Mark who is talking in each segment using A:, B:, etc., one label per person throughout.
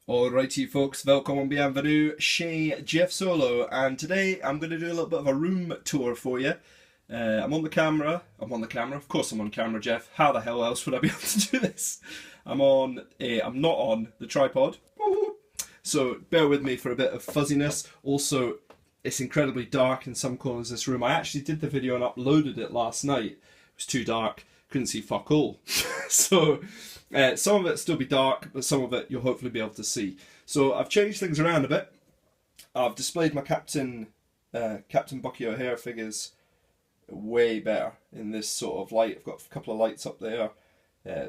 A: Alrighty folks, welcome and bienvenue chez Jeff Solo, and today I'm going to do a little bit of a room tour for you. I'm on the camera, of course I'm on camera, Jeff, how the hell else would I be able to do this? I'm not on the tripod, so bear with me for a bit of fuzziness. Also, it's incredibly dark in some corners of this room. I actually did the video and uploaded it last night. It was too dark, couldn't see fuck all. So some of it still be dark, but some of it you'll hopefully be able to see. So I've changed things around a bit. I've displayed my Captain Bucky O'Hare figures way better in this sort of light. I've got a couple of lights up there.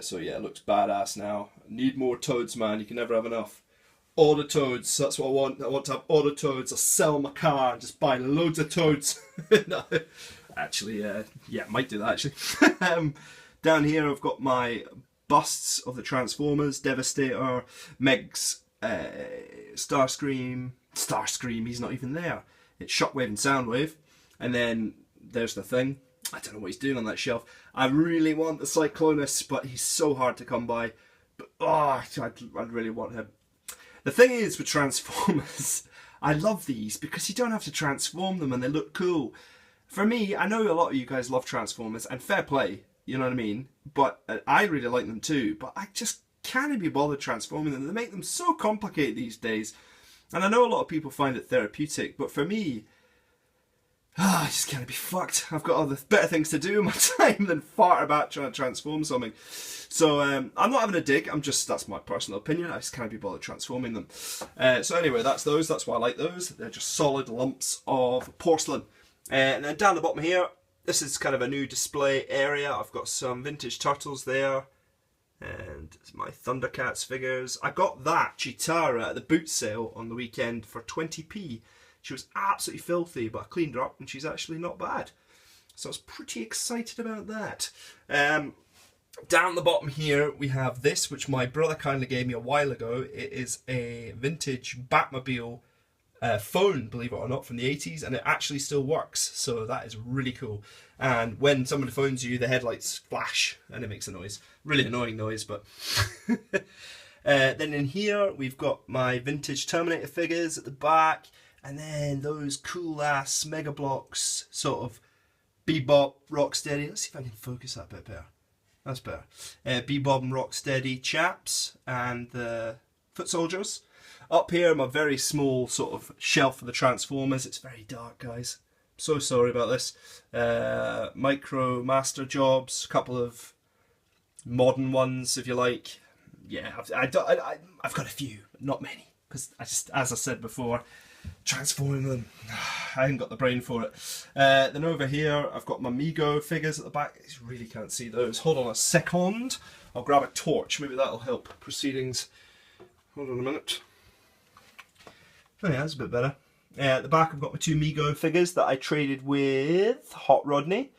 A: So yeah, it looks badass now. Need more toads, man. You can never have enough. All the toads, that's what I want. I want to have all the toads. I'll sell my car and just buy loads of toads. No, actually, yeah, might do that actually. Down here I've got my busts of the Transformers, Devastator, Megs, Starscream, he's not even there. It's Shockwave and Soundwave. And then there's the Thing. I don't know what he's doing on that shelf. I really want the Cyclonus, but he's so hard to come by. But oh, I'd really want him. The thing is with Transformers, I love these because you don't have to transform them and they look cool. For me, I know a lot of you guys love Transformers, and fair play, you know what I mean? But I really like them too, but I just can't be bothered transforming them. They make them so complicated these days. And I know a lot of people find it therapeutic, but for me, I just can't be fucked. I've got other better things to do in my time than fart about trying to transform something. So I'm not having a dig, that's my personal opinion. I just can't be bothered transforming them. So anyway, that's those. That's why I like those. They're just solid lumps of porcelain. And then down the bottom here, this is kind of a new display area. I've got some vintage turtles there. And my Thundercats figures. I got that Chitara at the boot sale on the weekend for 20p. She was absolutely filthy, but I cleaned her up and she's actually not bad. So I was pretty excited about that. Down the bottom here we have this, which my brother kindly gave me a while ago. It is a vintage Batmobile phone, believe it or not, from the 80s, and it actually still works. So that is really cool. And when somebody phones you, the headlights flash and it makes a noise. Really annoying noise, but... Then in here we've got my vintage Terminator figures at the back. And then those cool ass Mega Bloks, sort of Bebop, Rocksteady. Let's see if I can focus that bit better. That's better. Bebop and Rocksteady chaps and the Foot Soldiers. Up here, my very small sort of shelf for the Transformers. It's very dark, guys. So sorry about this. Micro Master Jobs, a couple of modern ones, if you like. Yeah, I've got a few, but not many, because as I said before, transforming them, I haven't got the brain for it. Then over here I've got my Mego figures at the back. You really can't see those. Hold on a second, I'll grab a torch, maybe that'll help proceedings. Hold on a minute. Oh yeah, that's a bit better. At the back I've got my two Mego figures that I traded with Hot Rodney.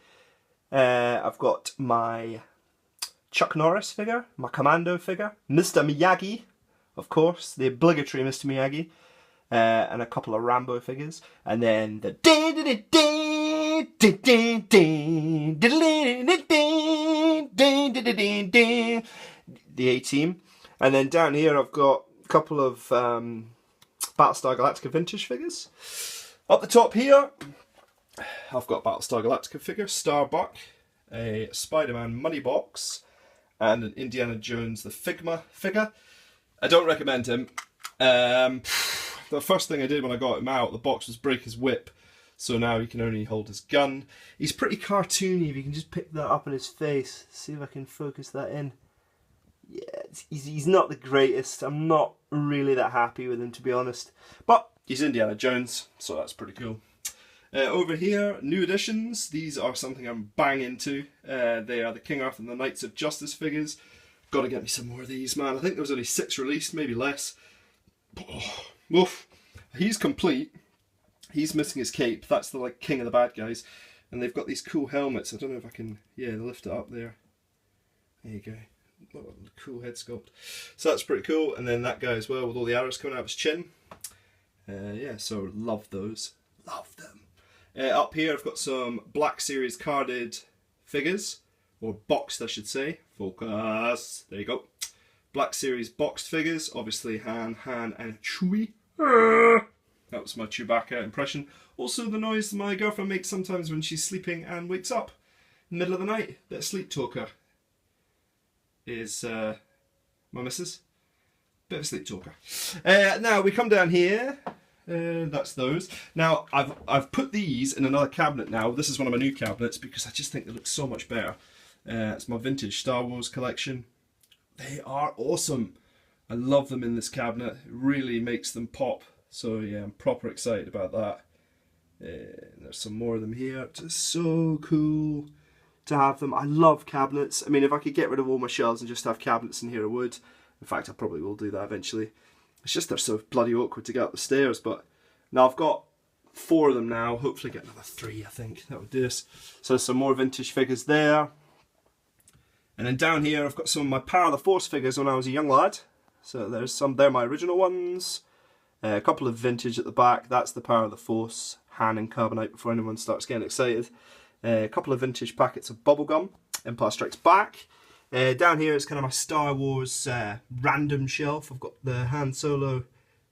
A: I've got my Chuck Norris figure, my Commando figure, Mr. Miyagi, of course, the obligatory Mr. Miyagi. And a couple of Rambo figures, and then the A-Team, and then down here I've got a couple of Battlestar Galactica vintage figures. Up the top here, I've got Battlestar Galactica figure, Starbuck, a Spider-Man money box, and an Indiana Jones the Figma figure. I don't recommend him. The first thing I did when I got him out, the box, was break his whip. So now he can only hold his gun. He's pretty cartoony, if you can just pick that up in his face. See if I can focus that in. Yeah, he's not the greatest. I'm not really that happy with him, to be honest. But he's Indiana Jones, so that's pretty cool. Over here, new additions. These are something I'm bang into. They are the King Arthur and the Knights of Justice figures. Gotta get me some more of these, man. I think there was only 6 released, maybe less. Oh, oof. He's complete. He's missing his cape. That's the king of the bad guys. And they've got these cool helmets. I don't know if I can, lift it up there. There you go. Oh, cool head sculpt. So that's pretty cool. And then that guy as well with all the arrows coming out of his chin. Yeah, so love those. Love them. Up here I've got some Black Series carded figures. Or boxed, I should say. Focus. There you go. Black Series boxed figures, obviously Han, and Chewie. That was my Chewbacca impression. Also the noise my girlfriend makes sometimes when she's sleeping and wakes up in the middle of the night. Bit of sleep talker is my missus. Bit of a sleep talker. Now we come down here. That's those. Now I've put these in another cabinet now. This is one of my new cabinets because I just think they look so much better. It's my vintage Star Wars collection. They are awesome. I love them in this cabinet. It really makes them pop. So yeah, I'm proper excited about that. There's some more of them here. Just so cool to have them. I love cabinets. I mean, if I could get rid of all my shelves and just have cabinets in here, I would. In fact, I probably will do that eventually. It's just they're so bloody awkward to get up the stairs. But now I've got 4 of them now. Hopefully get another 3, I think. That would do us. So some more vintage figures there. And then down here I've got some of my Power of the Force figures when I was a young lad. So there's some, they're my original ones. A couple of vintage at the back. That's the Power of the Force, Han and Carbonite, before anyone starts getting excited. A couple of vintage packets of bubblegum, Empire Strikes Back. Down here is kind of my Star Wars random shelf. I've got the Han Solo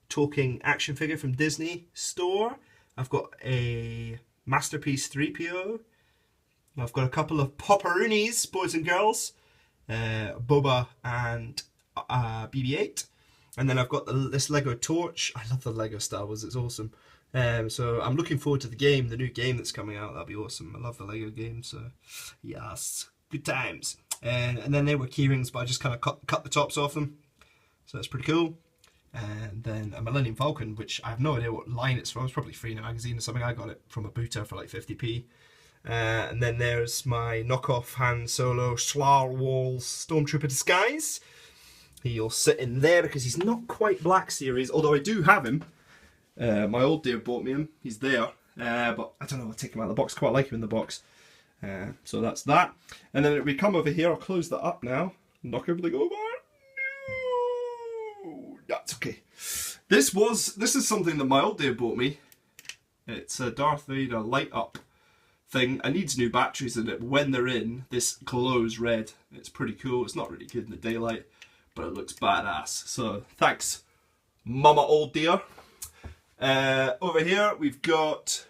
A: talking action figure from Disney store. I've got a Masterpiece 3PO. I've got a couple of Popperoonies, boys and girls. Boba and BB-8. And then I've got this Lego torch. I love the Lego Star Wars, it's awesome. So I'm looking forward to the game, the new game that's coming out. That'll be awesome. I love the Lego game, so yes, good times. And then they were keyrings, but I just kind of cut the tops off them. So that's pretty cool. And then a Millennium Falcon, which I have no idea what line it's from. It's probably free in a magazine or something. I got it from a booter for like 50p. And then there's my knockoff Han Solo Star Wars Stormtrooper disguise. He'll sit in there because he's not quite Black Series, although I do have him. My old dear bought me him. He's there. But I don't know, I'll take him out of the box. Quite like him in the box. So that's that. And then we come over here. I'll close that up now. Knock everything over. No! That's okay. This is something that my old dear bought me. It's a Darth Vader light up thing. It needs new batteries in it. When they're in, this glows red. It's pretty cool. It's not really good in the daylight, but it looks badass. So thanks, Mama old dear. Over here we've got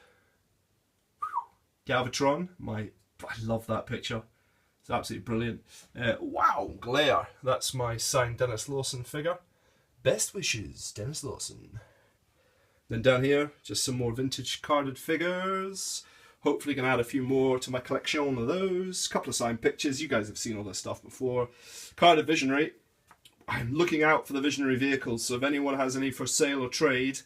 A: Galvatron. I love that picture. It's absolutely brilliant. Wow, glare. That's my signed Dennis Lawson figure. Best wishes, Dennis Lawson. Then down here, just some more vintage carded figures. Hopefully can add a few more to my collection of those. A couple of signed pictures. You guys have seen all this stuff before. Carded Visionary. I'm looking out for the Visionary vehicles, so if anyone has any for sale or trade,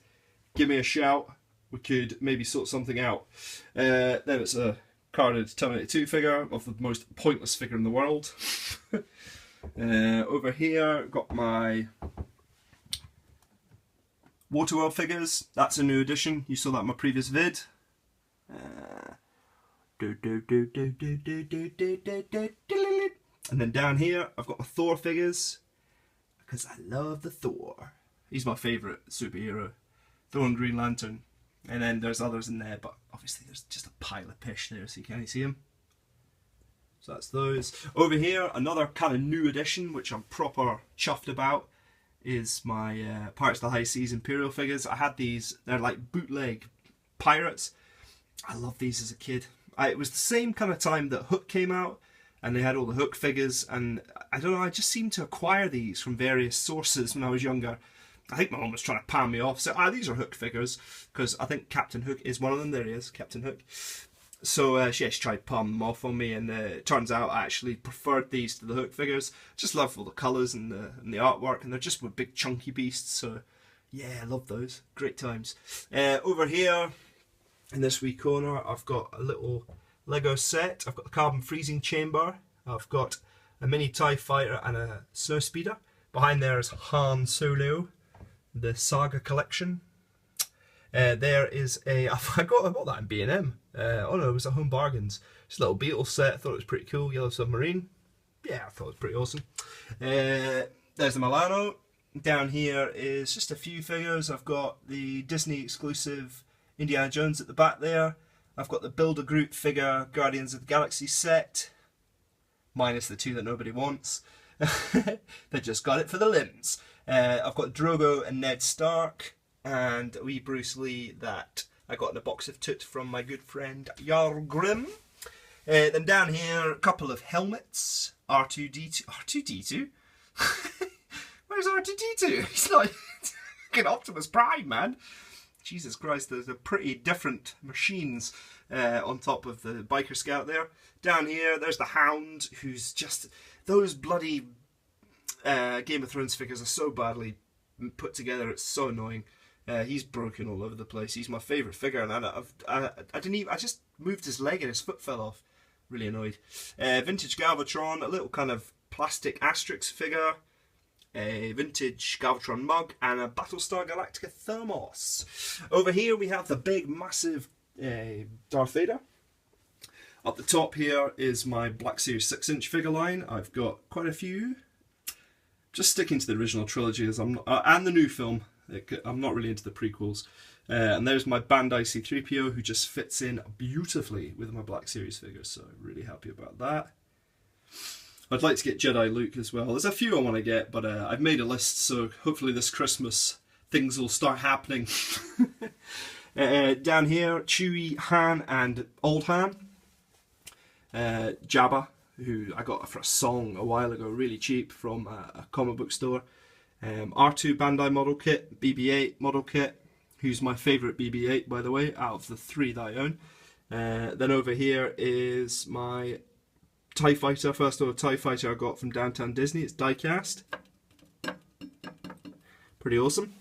A: give me a shout. We could maybe sort something out. Then it's a carded Terminator 2 figure of the most pointless figure in the world. Over here, got my Waterworld figures. That's a new addition. You saw that in my previous vid. And then down here, I've got my Thor figures. Because I love the Thor. He's my favourite superhero. Thor and Green Lantern. And then there's others in there, but obviously there's just a pile of pish there, so you can't see them. So that's those. Over here, another kind of new addition, which I'm proper chuffed about, is my Pirates of the High Seas Imperial figures. I had these, they're like bootleg pirates. I loved these as a kid. It was the same kind of time that Hook came out, and they had all the Hook figures, and I don't know, I just seemed to acquire these from various sources when I was younger. I think my mum was trying to palm me off, say, these are Hook figures, because I think Captain Hook is one of them. There he is, Captain Hook. So she tried to palm them off on me, and it turns out I actually preferred these to the Hook figures. Just love all the colours and the artwork, and they're just with big chunky beasts, so yeah, I love those. Great times. Over here, in this wee corner, I've got a little Lego set. I've got the Carbon Freezing Chamber. I've got a mini TIE Fighter and a Snow Speeder. Behind there is Han Solo, the Saga Collection. There is a... I bought that in B&M. Oh no, it was at Home Bargains. Just a little Beetle set. I thought it was pretty cool. Yellow Submarine. Yeah, I thought it was pretty awesome. There's the Milano. Down here is just a few figures. I've got the Disney exclusive Indiana Jones at the back there. I've got the Build-A-Groot figure Guardians of the Galaxy set, minus the two that nobody wants. They just got it for the limbs. I've got Drogo and Ned Stark, and a wee Bruce Lee that I got in a box of toot from my good friend Jarl Grimm. Then down here, a couple of helmets. R2-D2. R2-D2? Where's R2-D2? He's like fucking Optimus Prime, man. Jesus Christ, there's a pretty different machines on top of the biker scout there. Down here, there's the Hound, who's just... Those bloody Game of Thrones figures are so badly put together, it's so annoying. He's broken all over the place. He's my favourite figure, and I just moved his leg and his foot fell off. Really annoyed. Vintage Galvatron, a little kind of plastic Asterix figure, a vintage Galvatron mug, and a Battlestar Galactica thermos. Over here we have the big, massive Darth Vader. Up the top here is my Black Series 6-inch figure line. I've got quite a few. Just sticking to the original trilogy, as I'm not, and the new film. I'm not really into the prequels. And there's my Bandai C-3PO, who just fits in beautifully with my Black Series figures, so I'm really happy about that. I'd like to get Jedi Luke as well. There's a few I want to get, but I've made a list, so hopefully this Christmas things will start happening. Down here, Chewie, Han, and Old Han. Jabba, who I got for a song a while ago, really cheap from a comic book store. R2 Bandai model kit, BB-8 model kit, who's my favourite BB-8, by the way, out of the 3 that I own. Then over here is my TIE Fighter, first ever TIE Fighter I got from Downtown Disney. It's die-cast. Pretty awesome.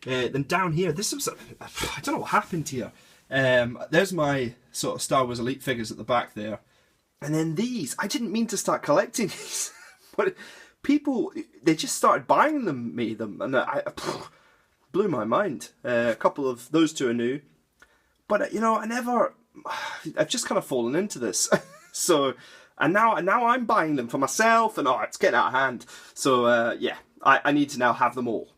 A: Then down here, this was, I don't know what happened here. There's my sort of Star Wars Elite figures at the back there. And then these, I didn't mean to start collecting these, but people, they just started buying them, and I blew my mind. A couple of those two are new, but you know, I've just kind of fallen into this. So, and now I'm buying them for myself, and it's getting out of hand. So yeah, I need to now have them all.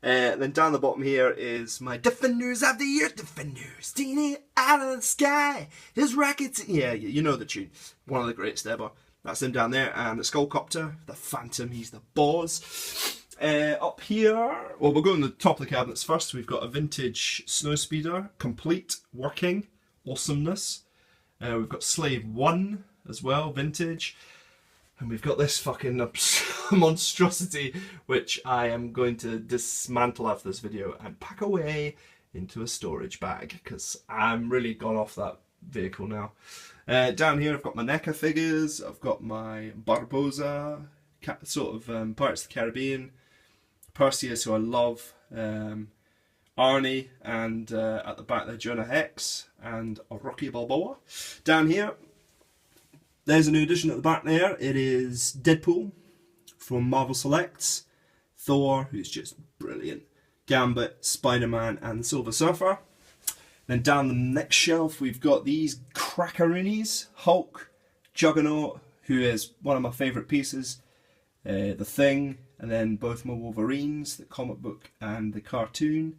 A: Then down the bottom here is my Defenders of the Year, Defenders, teeny out of the sky, his rockets. Yeah, you know the tune. One of the greatest ever. That's him down there, and the Skullcopter, the Phantom, he's the boss. Up here, well, we'll go on the top of the cabinets first. We've got a vintage Snowspeeder, complete, working, awesomeness. We've got Slave 1 as well, vintage. And we've got this fucking monstrosity, which I am going to dismantle after this video and pack away into a storage bag, because I'm really gone off that vehicle now. Down here I've got my NECA figures, I've got my Barbosa, sort of Pirates of the Caribbean, Perseus, who I love, Arnie, and at the back there Jonah Hex, and Rocky Balboa. Down here, there's a new addition at the back there. It is Deadpool from Marvel Selects, Thor, who's just brilliant, Gambit, Spider-Man, and the Silver Surfer. Then down the next shelf we've got these Crackerinies, Hulk, Juggernaut, who is one of my favourite pieces, The Thing, and then both my Wolverines, the comic book and the cartoon.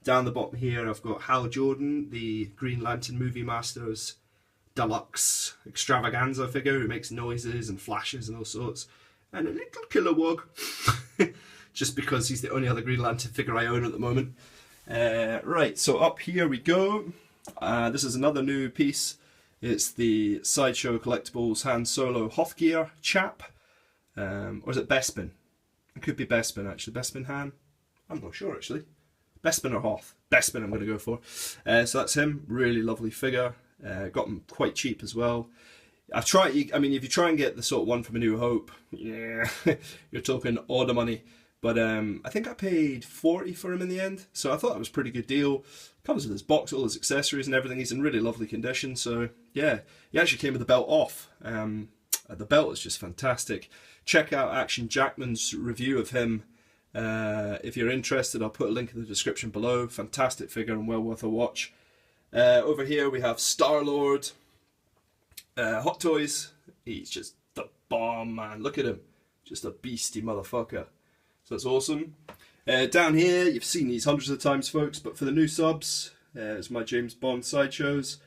A: Down the bottom here I've got Hal Jordan, the Green Lantern Movie Masters Deluxe Extravaganza figure, who makes noises and flashes and all sorts, and a little Kilowog, just because he's the only other Green Lantern figure I own at the moment. Right, so up here we go. This is another new piece. It's the Sideshow Collectibles Han Solo Hothgear chap, or is it Bespin? It could be Bespin actually. Bespin Han? I'm not sure actually. Bespin or Hoth? Bespin I'm going to go for. So that's him. Really lovely figure. Got them quite cheap as well. I mean, if you try and get the sort of one from A New Hope, yeah, you're talking order money. But I think I paid 40 for him in the end, so I thought that was a pretty good deal. Comes with his box, all his accessories and everything. He's in really lovely condition, so yeah. He actually came with the belt off. The belt is just fantastic. Check out Action Jackman's review of him if you're interested. I'll put a link in the description below. Fantastic figure and well worth a watch. Over here we have Star-Lord, Hot Toys. He's just the bomb, man. Look at him. Just a beastie motherfucker. So that's awesome. Down here, you've seen these hundreds of times, folks, but for the new subs, it's my James Bond Sideshows.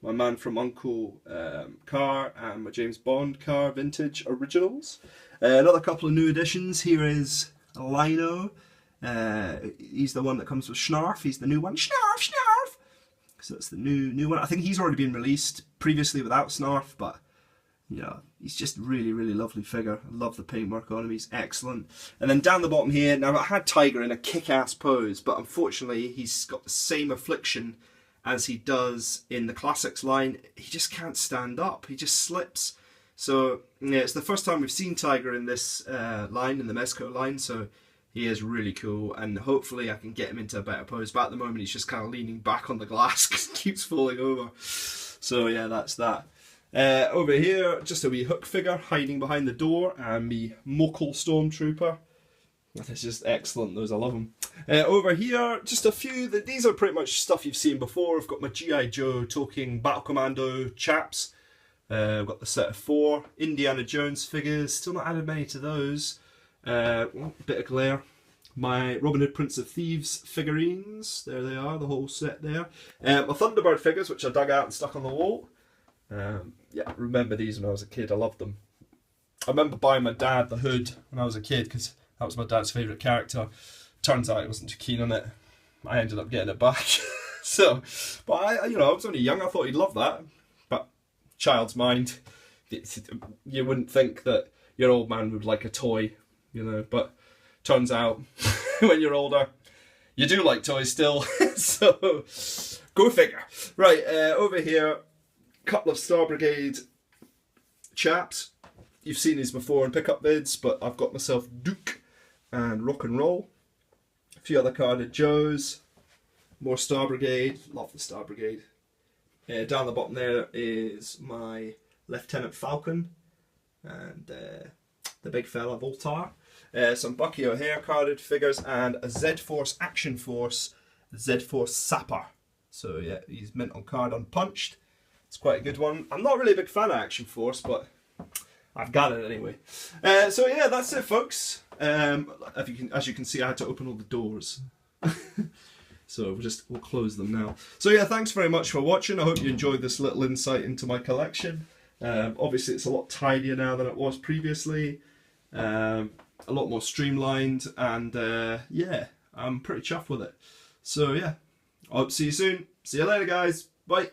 A: my Man from U.N.C.L.E. car, and my James Bond car vintage originals. Another couple of new additions. Here is Lino. He's the one that comes with Snarf. He's the new one. Snarf, Snarf! So that's the new one. I think he's already been released previously without Snarf, but you know, he's just really, really lovely figure. I love the paintwork on him. He's excellent. And then down the bottom here, now I had Tiger in a kick-ass pose, but unfortunately he's got the same affliction as he does in the Classics line. He just can't stand up. He just slips. So yeah, it's the first time we've seen Tiger in this line, in the Mezco line, so he is really cool, and hopefully I can get him into a better pose. But at the moment he's just kind of leaning back on the glass because he keeps falling over. So yeah, that's that. Over here, just a wee Hook figure hiding behind the door, and me Mokal Stormtrooper. That's just excellent, those, I love them. Over here, just a few, these are pretty much stuff you've seen before. I've got my G.I. Joe talking Battle Commando chaps. I've got the set of 4 Indiana Jones figures, still not added many to those. Bit of glare. My Robin Hood Prince of Thieves figurines, there they are, the whole set there. My Thunderbird figures, which I dug out and stuck on the wall. Yeah, I remember these when I was a kid. I loved them. I remember buying my dad the Hood when I was a kid because that was my dad's favourite character. Turns out he wasn't too keen on it. I ended up getting it back. So, but I was only young. I thought he'd love that. But child's mind, you wouldn't think that your old man would like a toy, you know. But turns out, when you're older, you do like toys still. So, go figure. Right, over here. Couple of Star Brigade chaps. You've seen these before in pickup vids, but I've got myself Duke and Rock and Roll. A few other carded Joes. More Star Brigade. Love the Star Brigade. Down the bottom there is my Lieutenant Falcon and the big fella Voltar. Some Bucky O'Hare carded figures and a Z-Force Action Force, Z-Force Sapper. So yeah, he's mint on card unpunched. It's quite a good one. I'm not really a big fan of Action Force, but I've got it anyway. So yeah, that's it, folks. As you can see, I had to open all the doors. So we'll close them now. So yeah, thanks very much for watching. I hope you enjoyed this little insight into my collection. Obviously, it's a lot tidier now than it was previously. A lot more streamlined, and yeah, I'm pretty chuffed with it. So yeah, I hope to see you soon. See you later, guys. Bye.